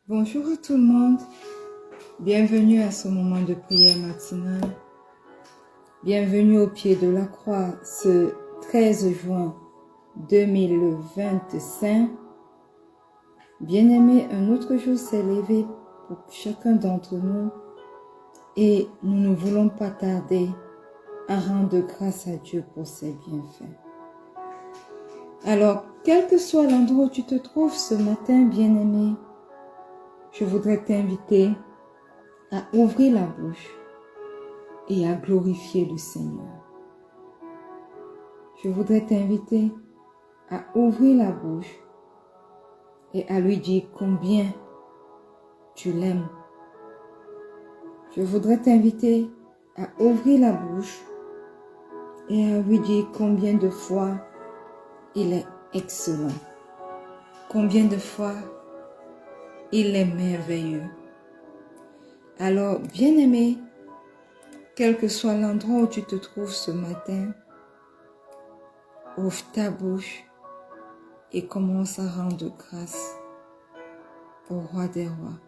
Bonjour à tout le monde, bienvenue à ce moment de prière matinale. Bienvenue au pied de la croix ce 13 juin 2025. Bien-aimés, un autre jour s'est levé pour chacun d'entre nous et nous ne voulons pas tarder à rendre grâce à Dieu pour ses bienfaits. Alors, quel que soit l'endroit où tu te trouves ce matin, bien-aimé, je voudrais t'inviter à ouvrir la bouche et à glorifier le Seigneur. Je voudrais t'inviter à ouvrir la bouche et à lui dire combien tu l'aimes. Je voudrais t'inviter à ouvrir la bouche et à lui dire combien de fois il est excellent, combien de fois il est merveilleux. Alors, bien-aimé, quel que soit l'endroit où tu te trouves ce matin, ouvre ta bouche et commence à rendre grâce au roi des rois.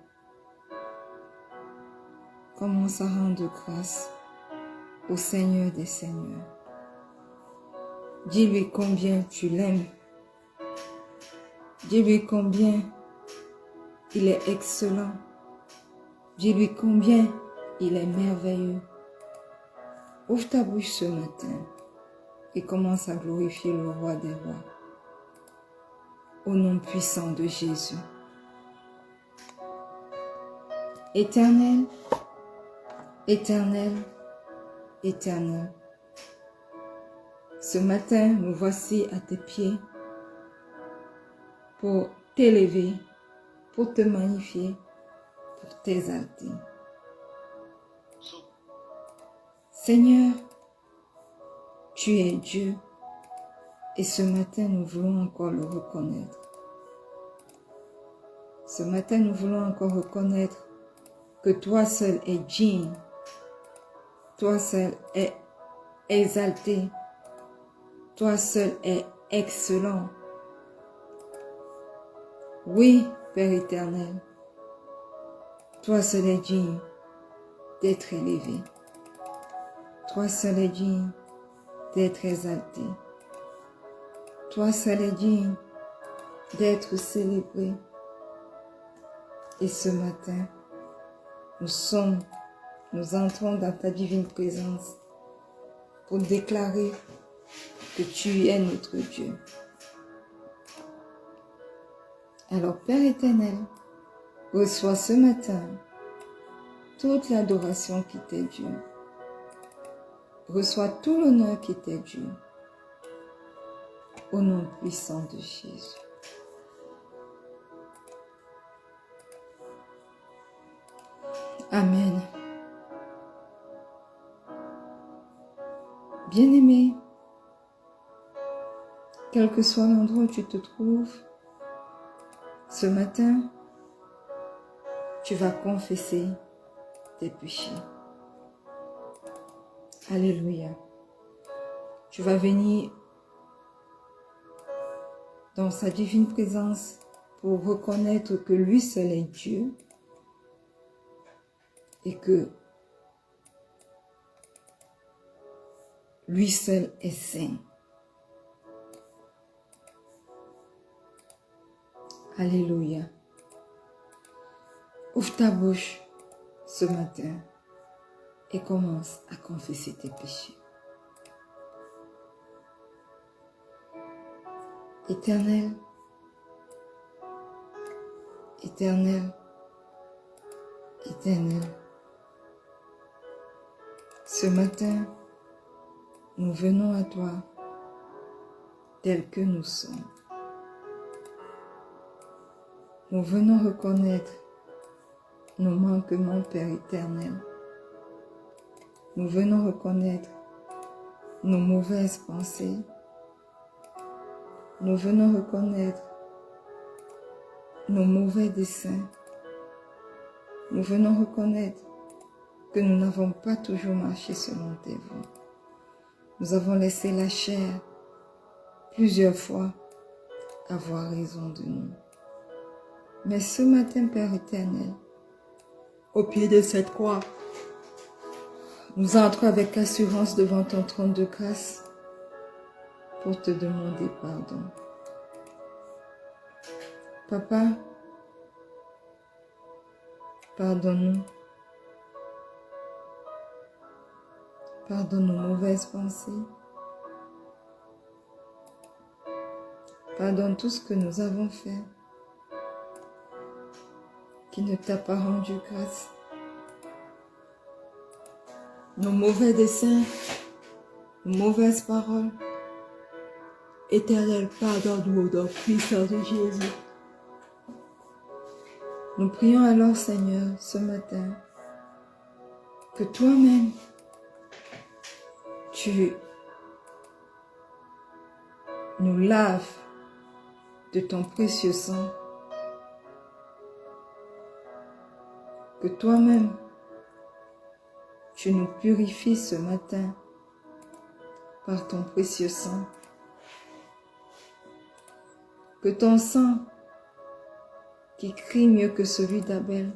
Commence à rendre grâce au Seigneur des seigneurs. Dis-lui combien tu l'aimes. Dis-lui combien il est excellent. Dis-lui combien il est merveilleux. Ouvre ta bouche ce matin et commence à glorifier le roi des rois. Au nom puissant de Jésus. Éternel, éternel, éternel. Ce matin, nous voici à tes pieds pour t'élever, pour te magnifier, pour t'exalter. Seigneur, tu es Dieu et ce matin, nous voulons encore le reconnaître. Ce matin, nous voulons encore reconnaître que toi seul es digne, toi seul es exalté, toi seul es excellent. Oui, Père éternel, toi seul es digne d'être élevé. Toi seul es digne d'être exalté. Toi seul es digne d'être célébré. Et ce matin, nous entrons dans ta divine présence pour déclarer que tu es notre Dieu. Alors, Père éternel, reçois ce matin toute l'adoration qui t'est due. Reçois tout l'honneur qui t'est dû. Au nom puissant de Jésus. Amen. Bien-aimé, quel que soit l'endroit où tu te trouves, ce matin, tu vas confesser tes péchés. Alléluia. Tu vas venir dans sa divine présence pour reconnaître que lui seul est Dieu et que lui seul est saint. Alléluia. Ouvre ta bouche ce matin et commence à confesser tes péchés. Éternel, éternel, éternel, ce matin, nous venons à toi tels que nous sommes. Nous venons reconnaître nos manquements, Père éternel. Nous venons reconnaître nos mauvaises pensées. Nous venons reconnaître nos mauvais desseins. Nous venons reconnaître que nous n'avons pas toujours marché selon tes voies. Nous avons laissé la chair plusieurs fois avoir raison de nous. Mais ce matin, Père éternel, au pied de cette croix, nous entrons avec assurance devant ton trône de grâce pour te demander pardon. Papa, pardonne-nous. Pardonne nos mauvaises pensées. Pardonne tout ce que nous avons fait qui ne t'a pas rendu grâce. Nos mauvais desseins, nos mauvaises paroles. Éternel, pardonne-nous dans la puissance de Jésus. Nous prions alors, Seigneur, ce matin, que toi-même, tu nous laves de ton précieux sang. Que toi-même, tu nous purifies ce matin par ton précieux sang. Que ton sang, qui crie mieux que celui d'Abel,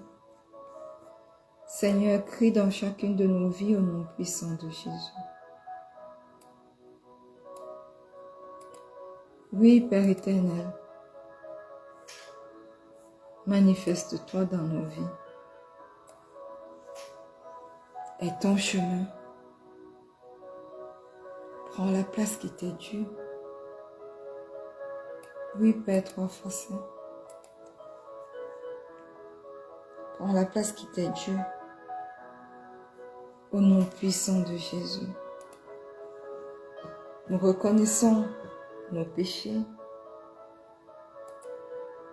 Seigneur, crie dans chacune de nos vies au nom puissant de Jésus. Oui, Père éternel, manifeste-toi dans nos vies. Et ton chemin prend la place qui t'est due. Oui, Père trois fois saint, prends la place qui t'est due. Au nom puissant de Jésus, nous reconnaissons nos péchés.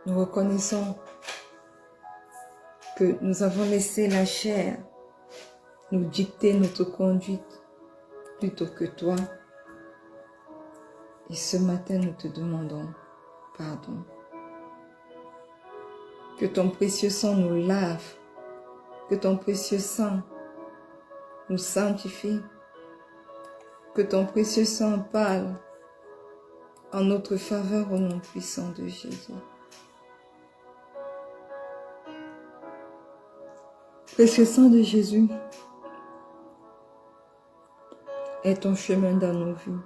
Nous reconnaissons que nous avons laissé la chair nous dicter notre conduite plutôt que toi. Et ce matin, nous te demandons pardon. Que ton précieux sang nous lave, que ton précieux sang nous sanctifie, que ton précieux sang parle en notre faveur au nom puissant de Jésus. Précieux sang de Jésus, est ton chemin dans nos vies.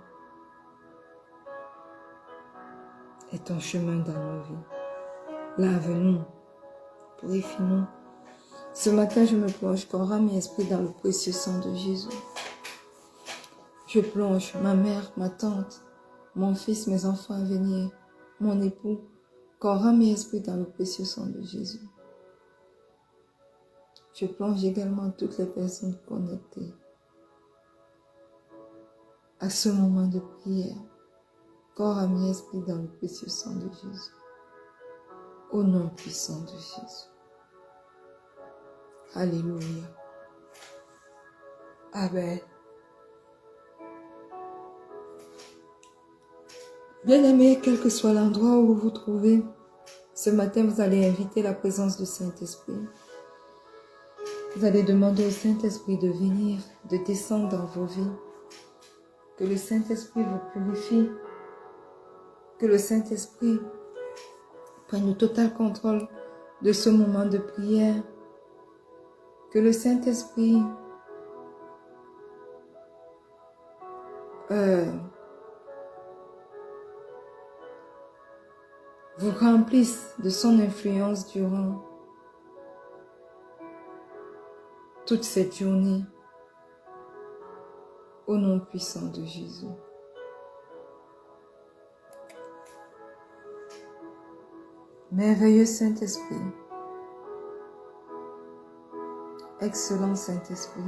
Est ton chemin dans nos vies. Lave-nous, purifie-nous. Ce matin, je me plonge corps, âme et esprit dans le précieux sang de Jésus. Je plonge ma mère, ma tante, mon fils, mes enfants à venir, mon époux, corps, âme et esprit dans le précieux sang de Jésus. Je plonge également toutes les personnes connectées à ce moment de prière, corps, âme et esprit dans le précieux sang de Jésus. Au nom puissant de Jésus. Alléluia. Amen. Bien-aimés, quel que soit l'endroit où vous vous trouvez, ce matin, vous allez inviter la présence du Saint-Esprit. Vous allez demander au Saint-Esprit de venir, de descendre dans vos vies. Que le Saint-Esprit vous purifie. Que le Saint-Esprit prenne le total contrôle de ce moment de prière. Que le Saint-Esprit vous remplisse de son influence durant toute cette journée. Au nom puissant de Jésus. Merveilleux Saint-Esprit, excellent Saint-Esprit,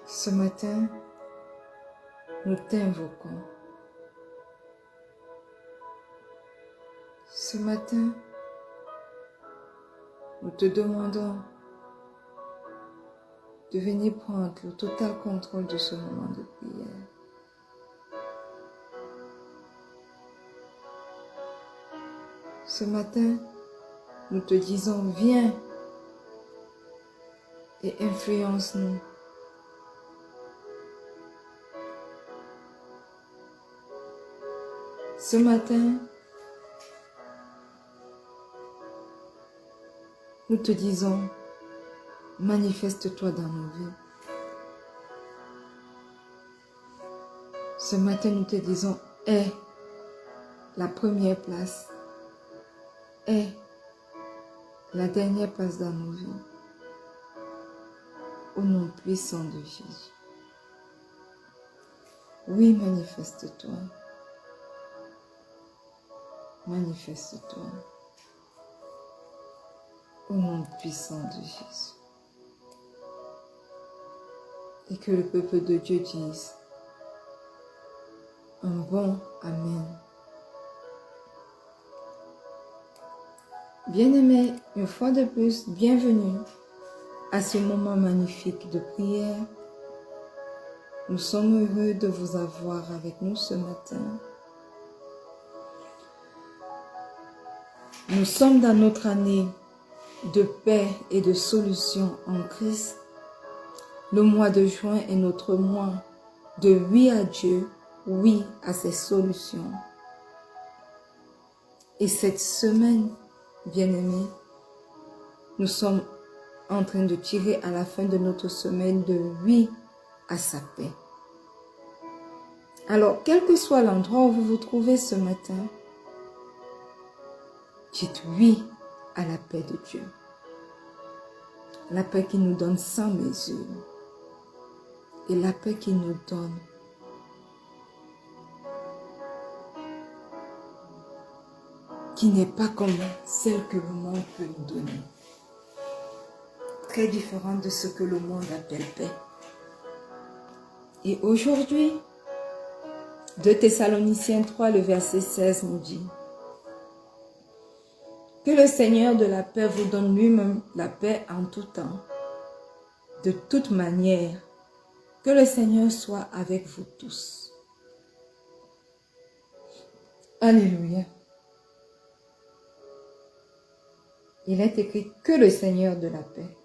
ce matin, nous t'invoquons. Ce matin, nous te demandons de venir prendre le total contrôle de ce moment de prière. Ce matin, nous te disons, viens et influence-nous. Ce matin, nous te disons, manifeste-toi dans nos vies. Ce matin, nous te disons, aie la première place, aie la dernière place dans nos vies. Au nom puissant de Jésus. Oui, manifeste-toi. Manifeste-toi. Au nom puissant de Jésus. Et que le peuple de Dieu dise un bon Amen. Bien-aimés, une fois de plus, bienvenue à ce moment magnifique de prière. Nous sommes heureux de vous avoir avec nous ce matin. Nous sommes dans notre année de paix et de solution en Christ. Le mois de juin est notre mois de oui à Dieu, oui à ses solutions. Et cette semaine, bien-aimés, nous sommes en train de tirer à la fin de notre semaine de oui à sa paix. Alors, quel que soit l'endroit où vous vous trouvez ce matin, dites oui à la paix de Dieu. La paix qui nous donne sans mesure. Et la paix qui nous donne qui n'est pas comme celle que le monde peut nous donner. Très différente de ce que le monde appelle paix. Et aujourd'hui, 2 Thessaloniciens 3, le verset 16 nous dit que le Seigneur de la paix vous donne lui-même la paix en tout temps. De toute manière, que le Seigneur soit avec vous tous. Alléluia. Il est écrit que le Seigneur de la paix.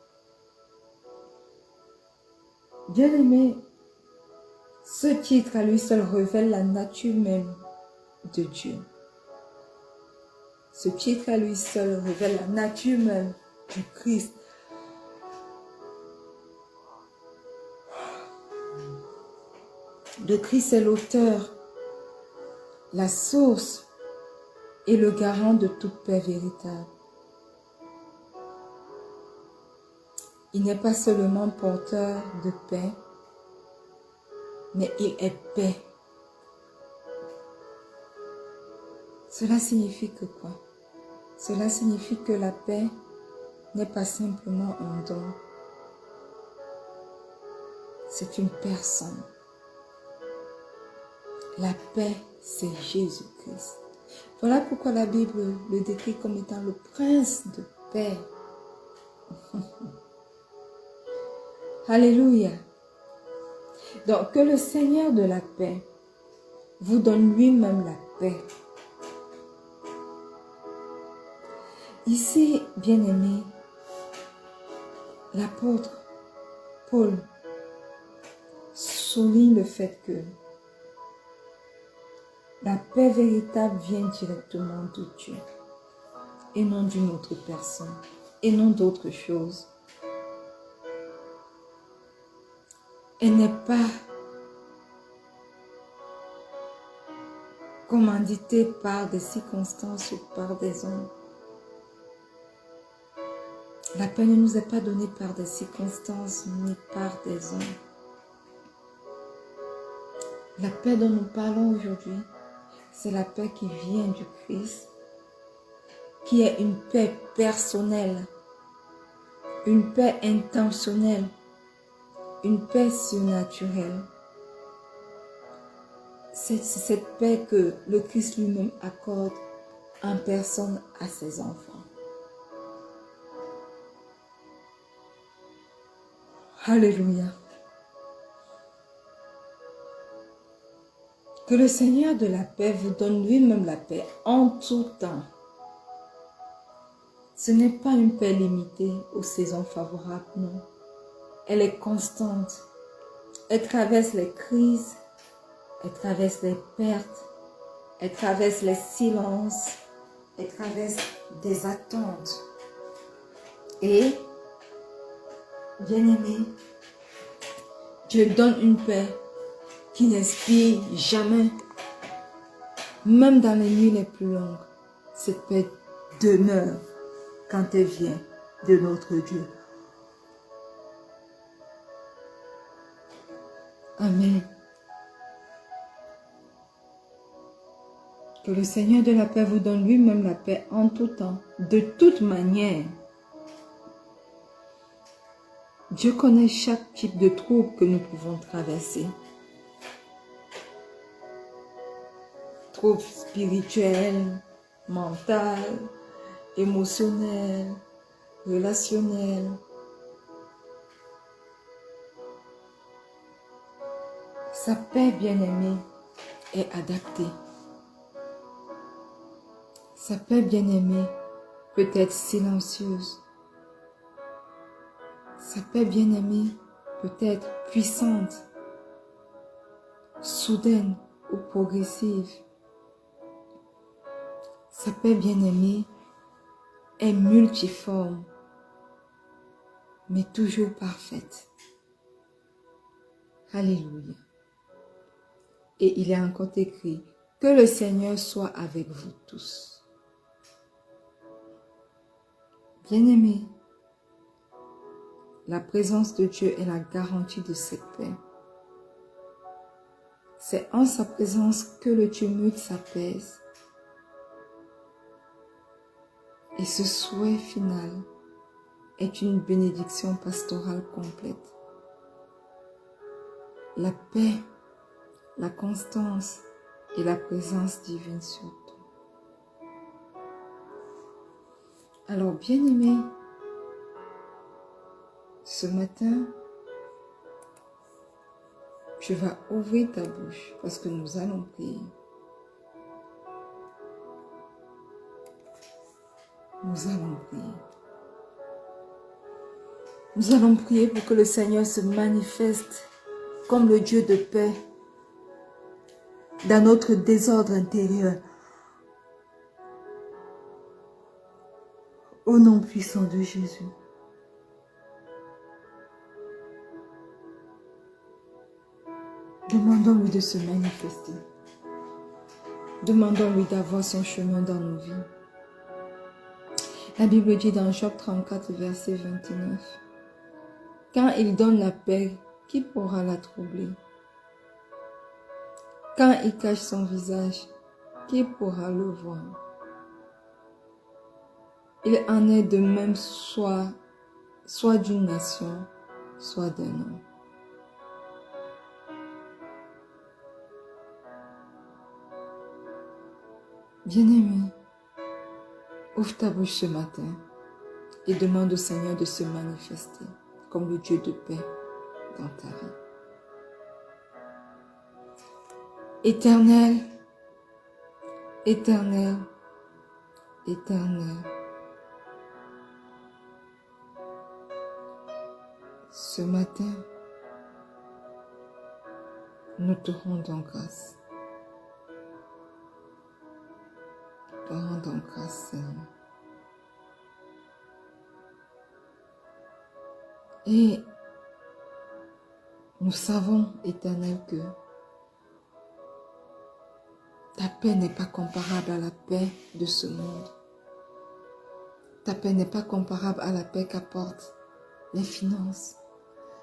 Bien-aimé, ce titre à lui seul révèle la nature même de Dieu. Ce titre à lui seul révèle la nature même du Christ. Le Christ est l'auteur, la source et le garant de toute paix véritable. Il n'est pas seulement porteur de paix, mais il est paix. Cela signifie que quoi? Cela signifie que la paix n'est pas simplement un don. C'est une personne. La paix, c'est Jésus-Christ. Voilà pourquoi la Bible le décrit comme étant le prince de paix. Alléluia. Donc, que le Seigneur de la paix vous donne lui-même la paix. Ici, bien-aimés, l'apôtre Paul souligne le fait que la paix véritable vient directement de Dieu et non d'une autre personne et non d'autre chose. Elle n'est pas commanditée par des circonstances ou par des hommes. La paix ne nous est pas donnée par des circonstances ni par des hommes. La paix dont nous parlons aujourd'hui, c'est la paix qui vient du Christ, qui est une paix personnelle, une paix intentionnelle, une paix surnaturelle. C'est cette paix que le Christ lui-même accorde en personne à ses enfants. Alléluia. Que le Seigneur de la paix vous donne lui-même la paix en tout temps. Ce n'est pas une paix limitée aux saisons favorables, non. Elle est constante. Elle traverse les crises, elle traverse les pertes, elle traverse les silences, elle traverse des attentes. Et, bien-aimé, Dieu donne une paix qui n'inspire jamais. Même dans les nuits les plus longues, cette paix demeure quand elle vient de notre Dieu. Amen. Que le Seigneur de la paix vous donne lui-même la paix en tout temps, de toute manière. Dieu connaît chaque type de trouble que nous pouvons traverser. Trouble spirituel, mental, émotionnel, relationnel. Sa paix bien-aimée est adaptée. Sa paix bien-aimée peut être silencieuse. Sa paix bien-aimée peut être puissante, soudaine ou progressive. Sa paix bien-aimée est multiforme, mais toujours parfaite. Alléluia. Et il est encore écrit, que le Seigneur soit avec vous tous. Bien-aimés, la présence de Dieu est la garantie de cette paix. C'est en sa présence que le tumulte s'apaise. Et ce souhait final est une bénédiction pastorale complète. La paix, la constance et la présence divine surtout. Alors, bien-aimés, ce matin, tu vas ouvrir ta bouche parce que nous allons prier. Nous allons prier. Nous allons prier pour que le Seigneur se manifeste comme le Dieu de paix dans notre désordre intérieur. Au nom puissant de Jésus. Demandons-lui de se manifester. Demandons-lui d'avoir son chemin dans nos vies. La Bible dit dans Job 34, verset 29, « Quand il donne la paix, qui pourra la troubler? Quand il cache son visage, qui pourra le voir? Il en est de même soit d'une nation, soit d'un homme. » Bien-aimé, ouvre ta bouche ce matin et demande au Seigneur de se manifester comme le Dieu de paix dans ta vie. Éternel, éternel, éternel, ce matin, nous te rendons grâce. Nous te rendons grâce, Seigneur. Et nous savons, Éternel, que ta paix n'est pas comparable à la paix de ce monde. Ta paix n'est pas comparable à la paix qu'apportent les finances.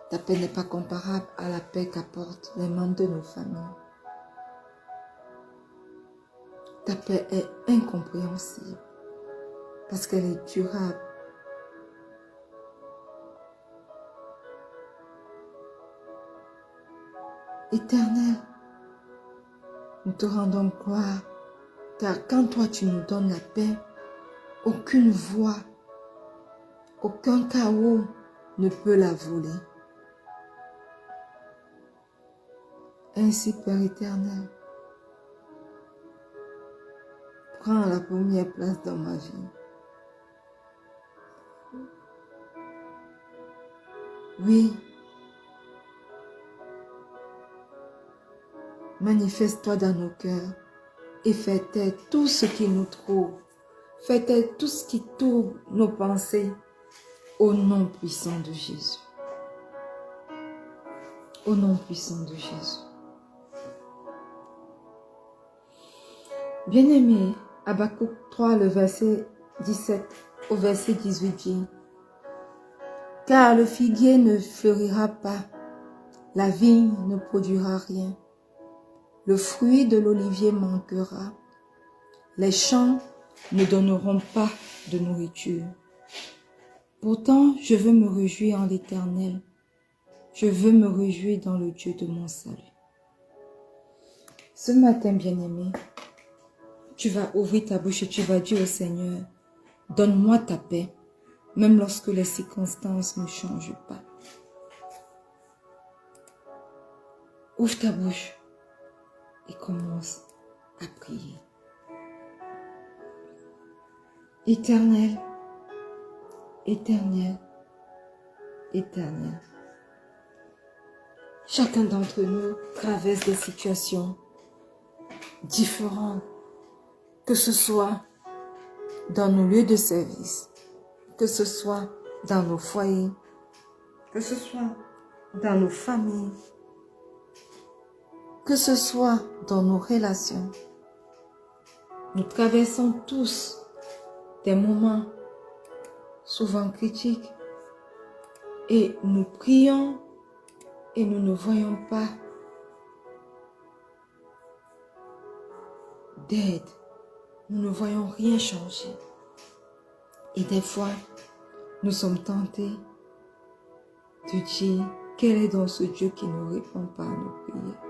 Ta paix n'est pas comparable à la paix qu'apportent les membres de nos familles. Ta paix est incompréhensible parce qu'elle est durable. Éternel, nous te rendons gloire, car quand toi tu nous donnes la paix, aucune voix, aucun chaos ne peut la voler. Ainsi, Père éternel, prends la première place dans ma vie. Oui, manifeste-toi dans nos cœurs et fais taire tout ce qui nous trouble. Fais taire tout ce qui trouble nos pensées. Au nom puissant de Jésus. Au nom puissant de Jésus. Bien-aimé, Habakkuk 3, le verset 17 au verset 18 dit: car le figuier ne fleurira pas, la vigne ne produira rien, le fruit de l'olivier manquera, les champs ne donneront pas de nourriture. Pourtant, je veux me réjouir en l'Éternel. Je veux me réjouir dans le Dieu de mon salut. Ce matin, bien-aimé, tu vas ouvrir ta bouche et tu vas dire au Seigneur, donne-moi ta paix, même lorsque les circonstances ne changent pas. Ouvre ta bouche et commence à prier. Éternel, Éternel, Éternel. Chacun d'entre nous traverse des situations différentes, que ce soit dans nos lieux de service, que ce soit dans nos foyers, que ce soit dans nos familles, que ce soit dans nos relations. Nous traversons tous des moments souvent critiques et nous prions et nous ne voyons pas d'aide. Nous ne voyons rien changer. Et des fois, nous sommes tentés de dire, quel est donc ce Dieu qui ne répond pas à nos prières?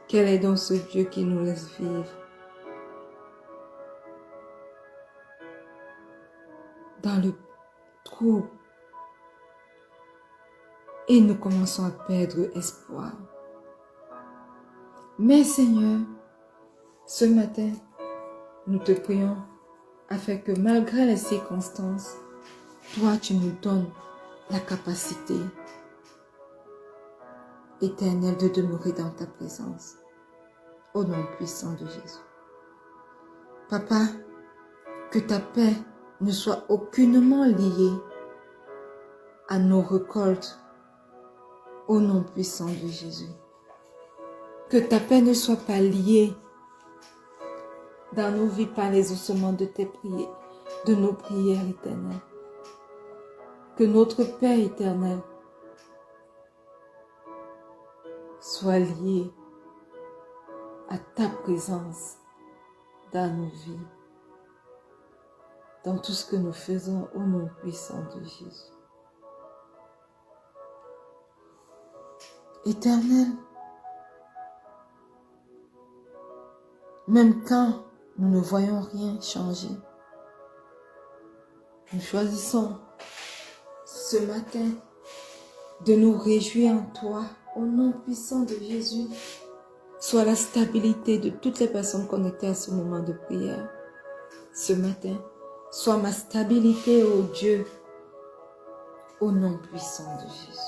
Quel est donc ce Dieu qui nous laisse vivre dans le trouble? Et nous commençons à perdre espoir. Mais Seigneur, ce matin, nous te prions afin que malgré les circonstances, toi tu nous donnes la capacité éternelle de demeurer dans ta présence. Au nom puissant de Jésus. Papa, que ta paix ne soit aucunement liée à nos récoltes. Au nom puissant de Jésus. Que ta paix ne soit pas liée dans nos vies par les ossements de tes prières, de nos prières éternelles. Que notre paix éternelle soit liée à ta présence dans nos vies, dans tout ce que nous faisons au nom puissant de Jésus. Éternel, même quand nous ne voyons rien changer, nous choisissons ce matin de nous réjouir en toi, au nom puissant de Jésus. Sois la stabilité de toutes les personnes connectées à ce moment de prière. Ce matin, sois ma stabilité, ô Dieu, au nom puissant de Jésus.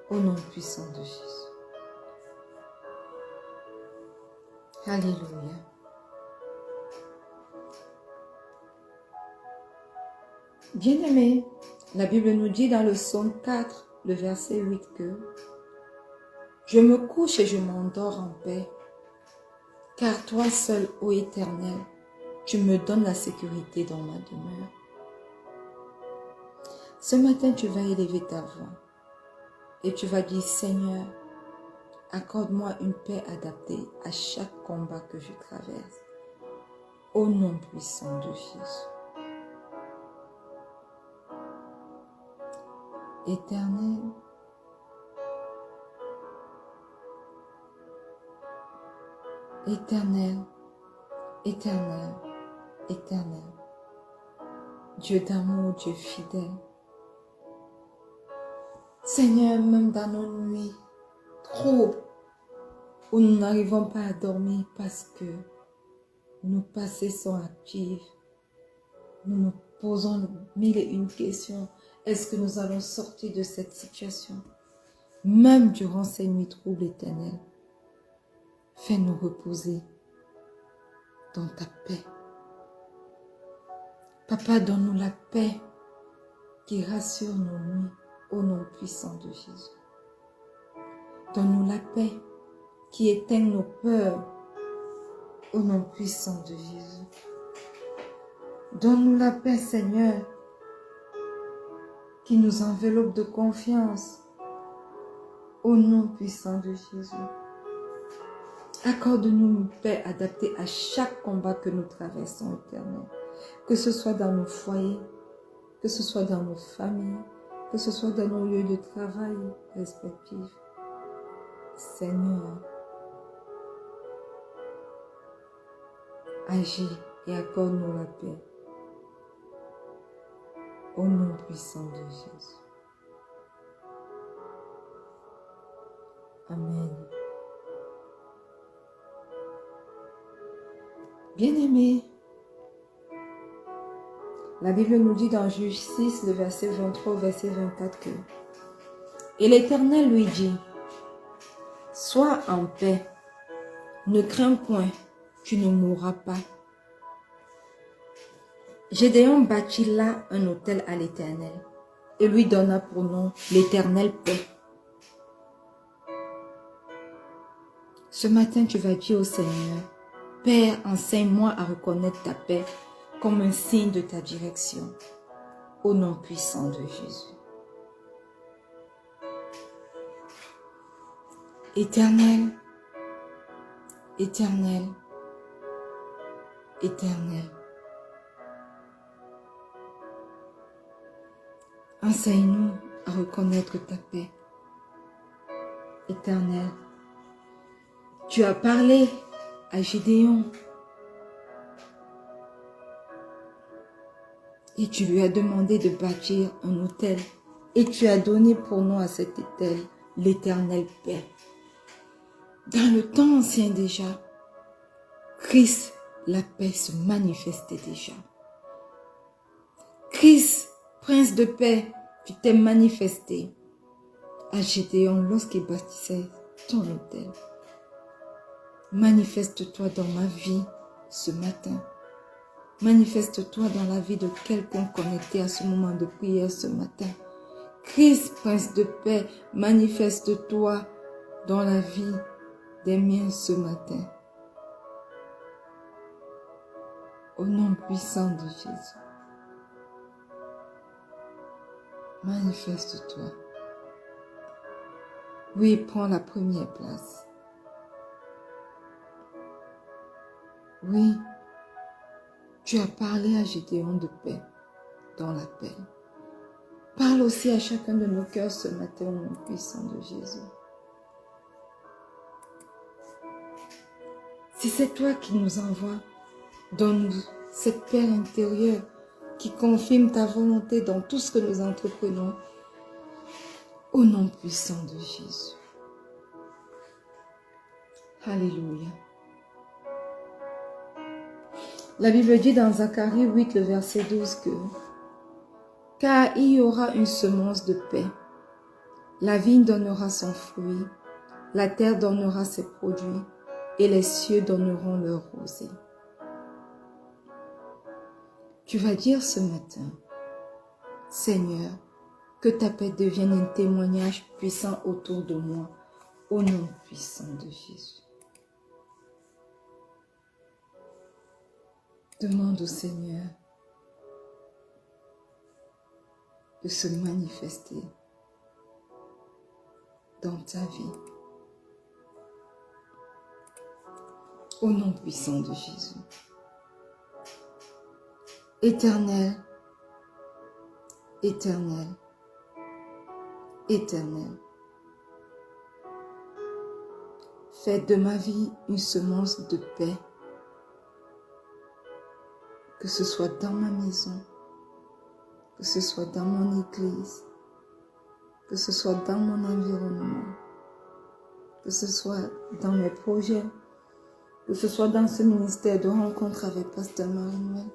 Au nom puissant de Jésus. Alléluia. Bien-aimés, la Bible nous dit dans le psaume 4, le verset 8 que je me couche et je m'endors en paix, car toi seul, ô Éternel, tu me donnes la sécurité dans ma demeure. Ce matin, tu vas élever ta voix et tu vas dire, Seigneur, accorde-moi une paix adaptée à chaque combat que je traverse, au nom puissant de Jésus. Éternel, Éternel, Éternel, Éternel, Dieu d'amour, Dieu fidèle. Seigneur, même dans nos nuits troubles, où nous n'arrivons pas à dormir parce que nos passés sont actifs, nous nous posons mille et une questions. Est-ce que nous allons sortir de cette situation? Même durant ces nuits troubles éternelles, fais-nous reposer dans ta paix. Papa, donne-nous la paix qui rassure nos nuits au nom puissant de Jésus. Donne-nous la paix qui éteint nos peurs au nom puissant de Jésus. Donne-nous la paix, Seigneur, qui nous enveloppe de confiance au nom puissant de Jésus. Accorde-nous une paix adaptée à chaque combat que nous traversons, Éternel. Que ce soit dans nos foyers, que ce soit dans nos familles, que ce soit dans nos lieux de travail respectifs. Seigneur, agis et accorde-nous la paix. Au nom puissant de Jésus. Amen. Bien-aimés, la Bible nous dit dans Juge 6, le verset 23 au verset 24 que « Et l'Éternel lui dit, « Sois en paix, ne crains point, tu ne mourras pas. » Gédéon bâtit là un autel à l'Éternel et lui donna pour nom l'Éternel paix. Ce matin, tu vas dire au Seigneur, « Père, enseigne-moi à reconnaître ta paix comme un signe de ta direction, au nom puissant de Jésus. » Éternel, Éternel, Éternel, enseigne-nous à reconnaître ta paix. Éternel, tu as parlé à Gédéon et tu lui as demandé de bâtir un autel et tu as donné pour nom à cet autel l'Éternel paix. Dans le temps ancien déjà, Christ, la paix se manifestait déjà. Christ, Prince de paix, tu t'es manifesté à Gédéon lorsqu'il bâtissait ton autel. Manifeste-toi dans ma vie ce matin. Manifeste-toi dans la vie de quelqu'un connecté à ce moment de prière ce matin. Christ, Prince de paix, manifeste-toi dans la vie des miens ce matin. Au nom puissant de Jésus. Manifeste-toi. Oui, prends la première place. Oui, tu as parlé à Gédéon de paix dans la paix. Parle aussi à chacun de nos cœurs ce matin au nom puissant de Jésus. Si c'est toi qui nous envoies, donne-nous cette paix intérieure qui confirme ta volonté dans tout ce que nous entreprenons. Au nom puissant de Jésus. Alléluia. La Bible dit dans Zacharie 8, le verset 12 que « Car il y aura une semence de paix. La vigne donnera son fruit, la terre donnera ses produits, et les cieux donneront leur rosée. » Tu vas dire ce matin, « Seigneur, que ta paix devienne un témoignage puissant autour de moi, au nom puissant de Jésus. » Demande au Seigneur de se manifester dans ta vie. Au nom puissant de Jésus. Éternel, Éternel, Éternel, fais de ma vie une semence de paix, que ce soit dans ma maison, que ce soit dans mon église, que ce soit dans mon environnement, que ce soit dans mes projets, que ce soit dans ce ministère de rencontre avec Pasteur Marie-Noël,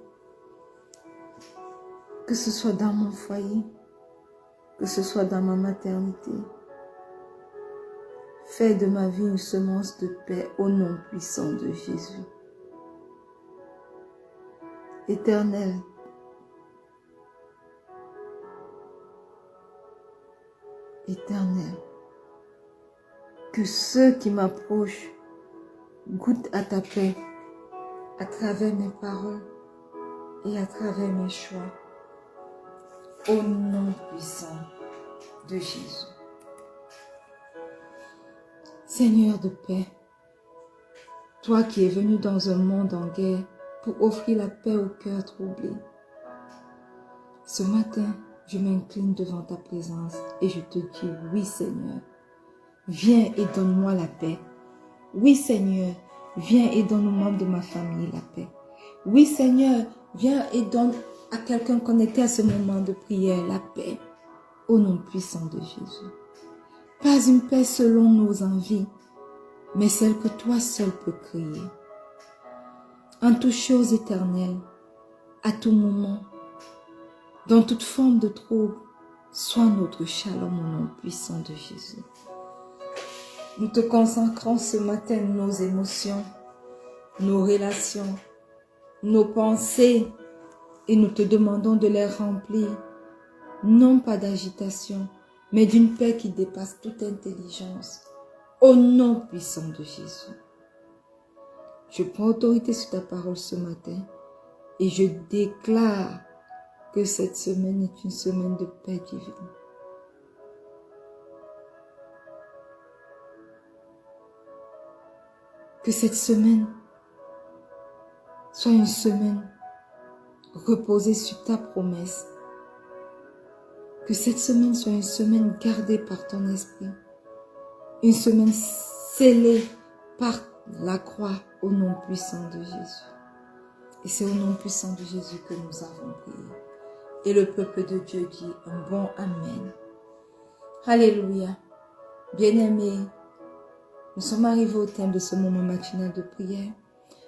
que ce soit dans mon foyer, que ce soit dans ma maternité. Fais de ma vie une semence de paix au nom puissant de Jésus. Éternel, Éternel, que ceux qui m'approchent goûtent à ta paix à travers mes paroles et à travers mes choix. Au nom puissant de Jésus. Seigneur de paix, toi qui es venu dans un monde en guerre pour offrir la paix au cœur troublé, ce matin, je m'incline devant ta présence et je te dis, oui Seigneur, viens et donne-moi la paix. Oui Seigneur, viens et donne aux membres de ma famille la paix. Oui Seigneur, viens et donne à quelqu'un connecté à ce moment de prière la paix. Au nom puissant de Jésus. Pas une paix selon nos envies, mais celle que toi seul peux créer. En toute chose éternelle, à tout moment, dans toute forme de trouble, sois notre shalom au nom puissant de Jésus. Nous te consacrons ce matin nos émotions, nos relations, nos pensées, et nous te demandons de les remplir, non pas d'agitation, mais d'une paix qui dépasse toute intelligence, au nom puissant de Jésus. Je prends autorité sur ta parole ce matin et je déclare que cette semaine est une semaine de paix divine. Que cette semaine soit une semaine reposée sur ta promesse. Que cette semaine soit une semaine gardée par ton esprit. Une semaine scellée par la croix au nom puissant de Jésus. Et c'est au nom puissant de Jésus que nous avons prié. Et le peuple de Dieu dit un bon Amen. Alléluia. Bien-aimés, nous sommes arrivés au thème de ce moment matinal de prière.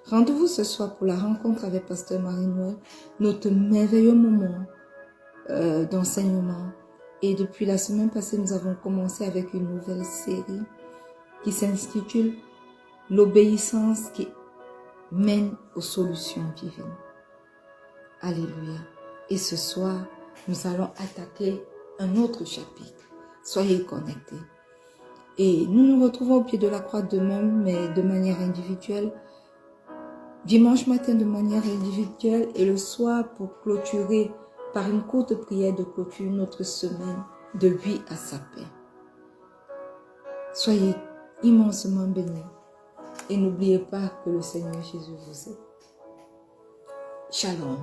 Rendez-vous ce soir pour la rencontre avec Pasteur Marie-Noël, notre merveilleux moment d'enseignement. Et depuis la semaine passée, nous avons commencé avec une nouvelle série qui s'intitule « L'obéissance qui mène aux solutions divines ». Alléluia. Et ce soir, nous allons attaquer un autre chapitre. Soyez connectés. Et nous nous retrouvons au pied de la croix demain, mais de manière individuelle. Dimanche matin de manière individuelle et le soir pour clôturer par une courte prière de clôture notre semaine de vie à sa paix. Soyez immensément bénis et n'oubliez pas que le Seigneur Jésus vous aime. Shalom.